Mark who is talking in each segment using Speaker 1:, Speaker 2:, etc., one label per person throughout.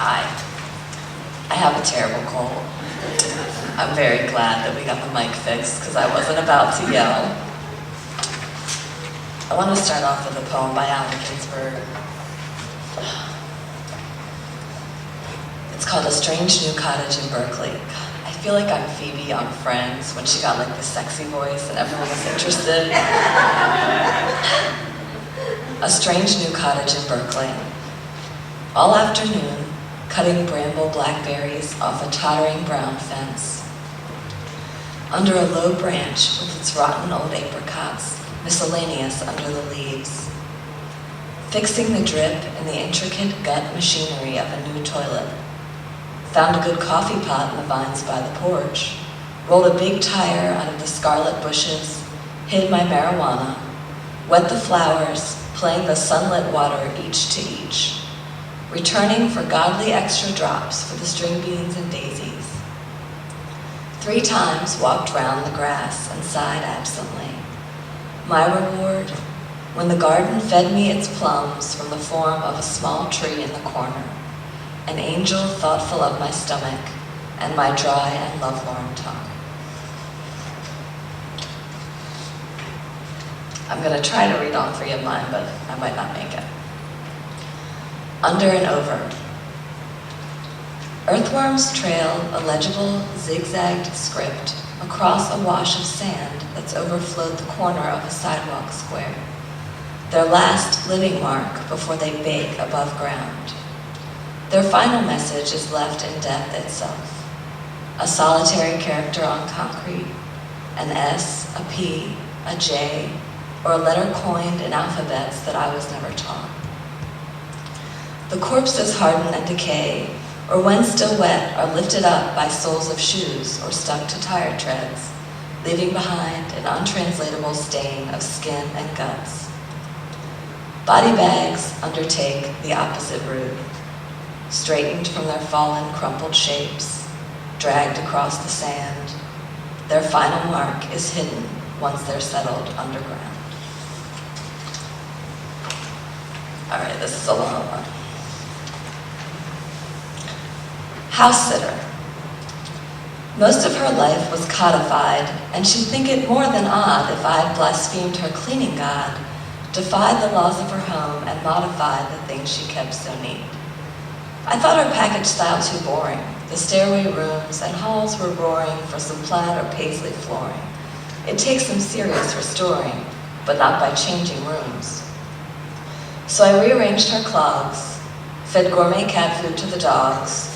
Speaker 1: Hi. I have a terrible cold. I'm very glad that we got the mic fixed because I wasn't about to yell. I want to start off with a poem by Ginsberg. It's called A Strange New Cottage in Berkeley. I feel like I'm Phoebe on Friends when she got like the sexy voice and everyone was interested. A strange new cottage in Berkeley. All afternoon, cutting bramble blackberries off a tottering brown fence. Under a low branch with its rotten old apricots, miscellaneous under the leaves. Fixing the drip in the intricate gut machinery of a new toilet. Found a good coffee pot in the vines by the porch. Rolled a big tire out of the scarlet bushes. Hid my marijuana. Wet the flowers, playing the sunlit water each to each. Returning for godly extra drops for the string beans and daisies. 3 times walked round the grass and sighed absently. My reward, when the garden fed me its plums from the form of a small tree in the corner, an angel thoughtful of my stomach and my dry and lovelorn tongue. I'm going to try to read all 3 of mine, but I might not make it. Under and over. Earthworms trail a legible, zigzagged script across a wash of sand that's overflowed the corner of a sidewalk square. Their last living mark before they bake above ground. Their final message is left in death itself. A solitary character on concrete, an S, a P, a J, or a letter coined in alphabets that I was never taught. The corpses harden and decay, or when still wet, are lifted up by soles of shoes or stuck to tire treads, leaving behind an untranslatable stain of skin and guts. Body bags undertake the opposite route, straightened from their fallen, crumpled shapes, dragged across the sand. Their final mark is hidden once they're settled underground. All right, this is a long one. House sitter. Most of her life was codified, and she'd think it more than odd if I'd blasphemed her cleaning god, defied the laws of her home, and modified the things she kept so neat. I thought her package style too boring. The stairway rooms and halls were roaring for some plaid or paisley flooring. It takes some serious restoring, but not by changing rooms. So I rearranged her clogs, fed gourmet cat food to the dogs,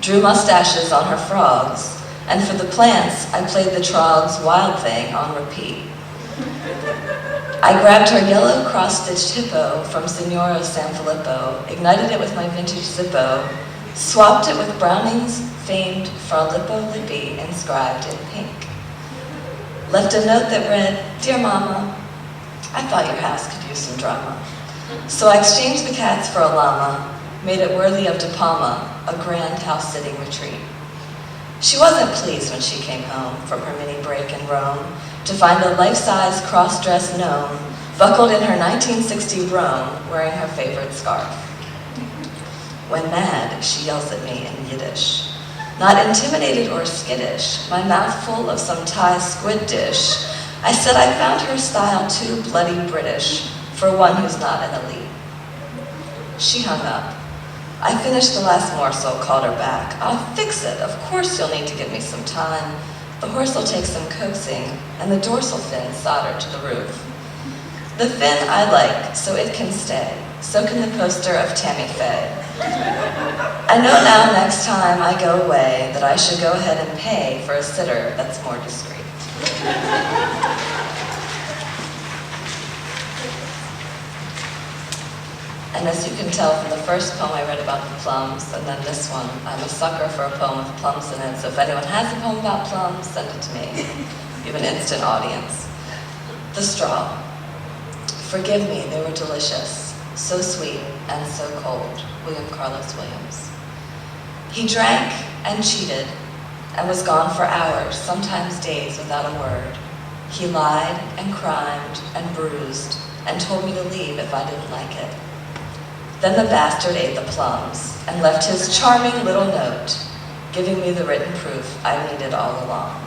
Speaker 1: drew mustaches on her frogs, and for the plants, I played the Trog's Wild Thing on repeat. I grabbed her yellow cross-stitched hippo from Signora San Filippo, ignited it with my vintage Zippo, swapped it with Browning's famed Fra Lippo Lippi inscribed in pink. Left a note that read, "Dear Mama, I thought your house could use some drama." So I exchanged the cats for a llama, made it worthy of De Palma, a grand house-sitting retreat. She wasn't pleased when she came home from her mini break in Rome to find a life-size cross-dressed gnome buckled in her 1960 Rome wearing her favorite scarf. When mad, she yells at me in Yiddish. Not intimidated or skittish, my mouth full of some Thai squid dish, I said I found her style too bloody British for one who's not an elite. She hung up. I finished the last morsel, called her back. "I'll fix it. Of course you'll need to give me some time. The horse will take some coaxing, and the dorsal fin soldered to the roof. The fin I like, so it can stay. So can the poster of Tammy Faye. I know now next time I go away that I should go ahead and pay for a sitter that's more discreet." And as you can tell from the first poem I read about the plums, and then this one, I'm a sucker for a poem with plums in it, so if anyone has a poem about plums, send it to me. You have an instant audience. The straw. Forgive me, they were delicious, so sweet and so cold. William Carlos Williams. He drank and cheated and was gone for hours, sometimes days without a word. He lied and crimed and bruised and told me to leave if I didn't like it. Then the bastard ate the plums and left his charming little note, giving me the written proof I needed all along.